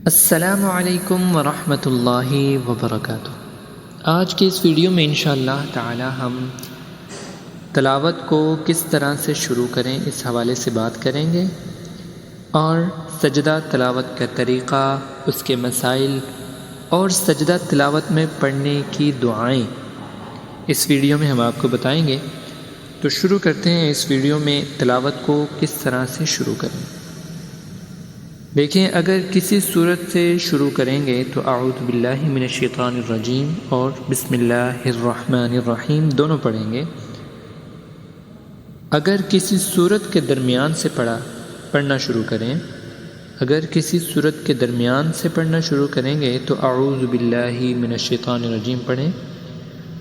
السلام علیکم ورحمۃ اللہ وبرکاتہ۔ آج کے اس ویڈیو میں انشاءاللہ تعالی ہم تلاوت کو کس طرح سے شروع کریں اس حوالے سے بات کریں گے، اور سجدہ تلاوت کا طریقہ، اس کے مسائل اور سجدہ تلاوت میں پڑھنے کی دعائیں اس ویڈیو میں ہم آپ کو بتائیں گے۔ تو شروع کرتے ہیں اس ویڈیو میں تلاوت کو کس طرح سے شروع کریں۔ دیکھیں، اگر کسی صورت سے شروع کریں گے تو اعوذ باللہ من الشیطان الرجیم اور بسم اللہ الرحمن الرحیم دونوں پڑھیں گے۔ اگر کسی صورت کے درمیان سے پڑھنا شروع کریں گے تو اعوذ باللہ من الشیطان الرجیم پڑھیں،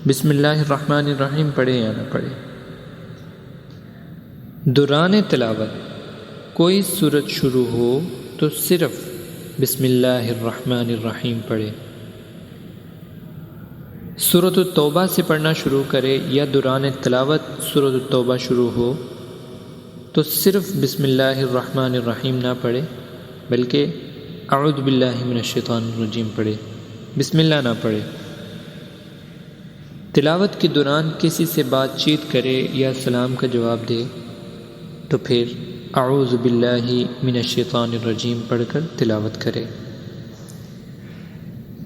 بسم اللہ الرحمن الرحیم پڑھیں یا نہ پڑھیں۔ دوران تلاوت کوئی صورت شروع ہو تو صرف بسم اللہ الرحمن الرحیم پڑھے۔ سورۃ التوبہ سے پڑھنا شروع کرے یا دوران تلاوت سورۃ التوبہ شروع ہو تو صرف بسم اللہ الرحمن الرحیم نہ پڑھے، بلکہ اعوذ باللہ من الشیطان الرجیم پڑھے، بسم اللہ نہ پڑھے۔ تلاوت کے دوران کسی سے بات چیت کرے یا سلام کا جواب دے تو پھر اعوذ باللہ من الشیطان الرجیم پڑھ کر تلاوت کرے۔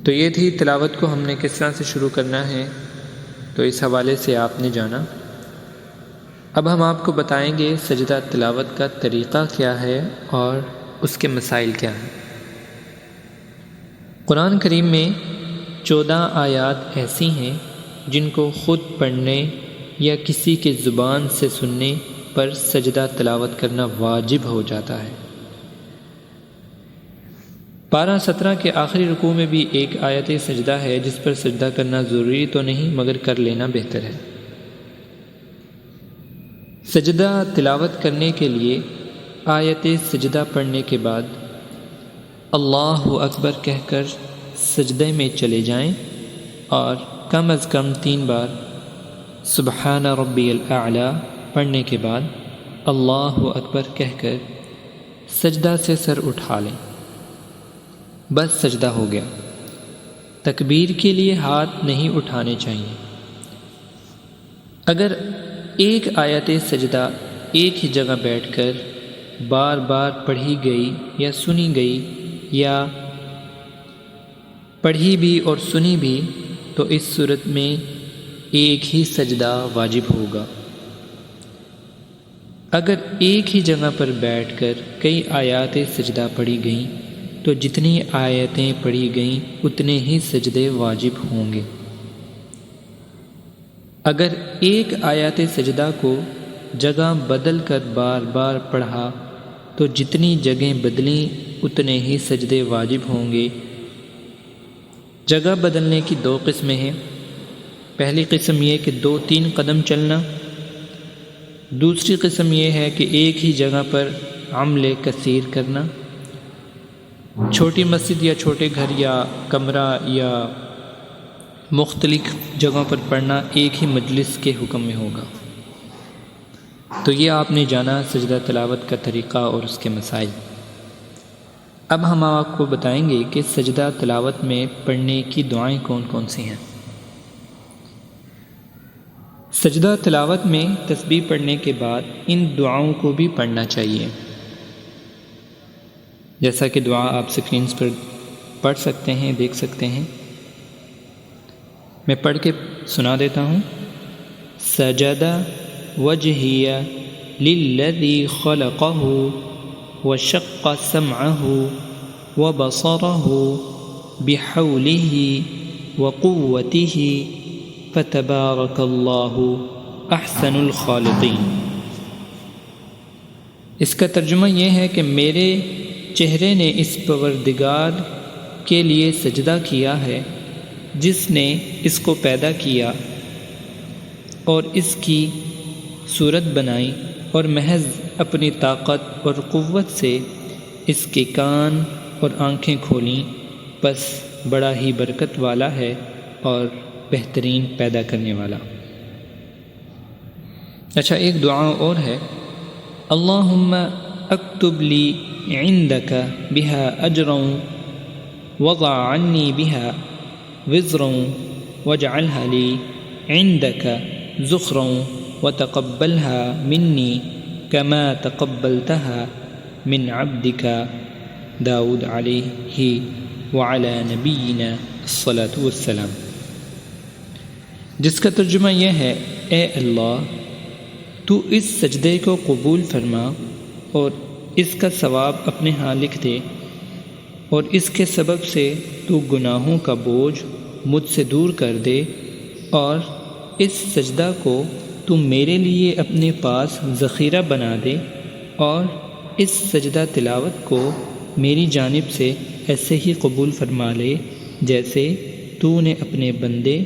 تو یہ تھی تلاوت کو ہم نے کس طرح سے شروع کرنا ہے، تو اس حوالے سے آپ نے جانا۔ اب ہم آپ کو بتائیں گے سجدہ تلاوت کا طریقہ کیا ہے اور اس کے مسائل کیا ہیں۔ قرآن کریم میں 14 آیات ایسی ہیں جن کو خود پڑھنے یا کسی کے زبان سے سننے پر سجدہ تلاوت کرنا واجب ہو جاتا ہے۔ پارہ 17 کے آخری رکوع میں بھی ایک آیت سجدہ ہے جس پر سجدہ کرنا ضروری تو نہیں مگر کر لینا بہتر ہے۔ سجدہ تلاوت کرنے کے لیے آیت سجدہ پڑھنے کے بعد اللہ اکبر کہہ کر سجدے میں چلے جائیں اور کم از کم 3 بار سبحان ربی الاعلی پڑھنے کے بعد اللہ اکبر کہہ کر سجدہ سے سر اٹھا لیں، بس سجدہ ہو گیا۔ تکبیر کے لیے ہاتھ نہیں اٹھانے چاہیے۔ اگر ایک آیت سجدہ ایک ہی جگہ بیٹھ کر بار بار پڑھی گئی یا سنی گئی یا پڑھی بھی اور سنی بھی تو اس صورت میں ایک ہی سجدہ واجب ہوگا۔ اگر ایک ہی جگہ پر بیٹھ کر کئی آیات سجدہ پڑھی گئیں تو جتنی آیتیں پڑھی گئیں اتنے ہی سجدے واجب ہوں گے۔ اگر ایک آیات سجدہ کو جگہ بدل کر بار بار پڑھا تو جتنی جگہیں بدلیں اتنے ہی سجدے واجب ہوں گے۔ جگہ بدلنے کی 2 قسمیں ہیں۔ پہلی قسم یہ کہ 2-3 قدم چلنا، دوسری قسم یہ ہے کہ ایک ہی جگہ پر عمل کثیر کرنا۔ چھوٹی مسجد یا چھوٹے گھر یا کمرہ یا مختلف جگہوں پر پڑھنا ایک ہی مجلس کے حکم میں ہوگا۔ تو یہ آپ نے جانا سجدہ تلاوت کا طریقہ اور اس کے مسائل۔ اب ہم آپ کو بتائیں گے کہ سجدہ تلاوت میں پڑھنے کی دعائیں کون کون سی ہیں۔ سجدہ تلاوت میں تسبیح پڑھنے کے بعد ان دعاؤں کو بھی پڑھنا چاہیے، جیسا کہ دعا آپ سکرینز پر پڑھ سکتے ہیں، دیکھ سکتے ہیں۔ میں پڑھ کے سنا دیتا ہوں۔ سجد وجہی للذی خلقہ وشق سمعہ وبصرہ بحولہ وقوتہ فتبارک اللہ احسن الخالقین۔ اس کا ترجمہ یہ ہے کہ میرے چہرے نے اس پروردگار کے لیے سجدہ کیا ہے جس نے اس کو پیدا کیا اور اس کی صورت بنائی، اور محض اپنی طاقت اور قوت سے اس کے کان اور آنکھیں کھولیں، بس بڑا ہی برکت والا ہے اور بہترین پیدا کرنے والا۔ اچھا، ایک دعا اور ہے، اللہم اکتب لی عندک بہا اجرا وضع عني بها وزرا واجعلها لي عندك ذخرا وتقبلها مني كما تقبلتها من عبدك داود علیہ وعلی نبینا الصلاۃ والسلام، جس کا ترجمہ یہ ہے: اے اللہ، تو اس سجدے کو قبول فرما اور اس کا ثواب اپنے ہاں لکھ دے، اور اس کے سبب سے تو گناہوں کا بوجھ مجھ سے دور کر دے، اور اس سجدہ کو تو میرے لیے اپنے پاس ذخیرہ بنا دے، اور اس سجدہ تلاوت کو میری جانب سے ایسے ہی قبول فرما لے جیسے تو نے اپنے بندے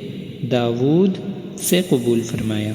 داود سے قبول فرمایا۔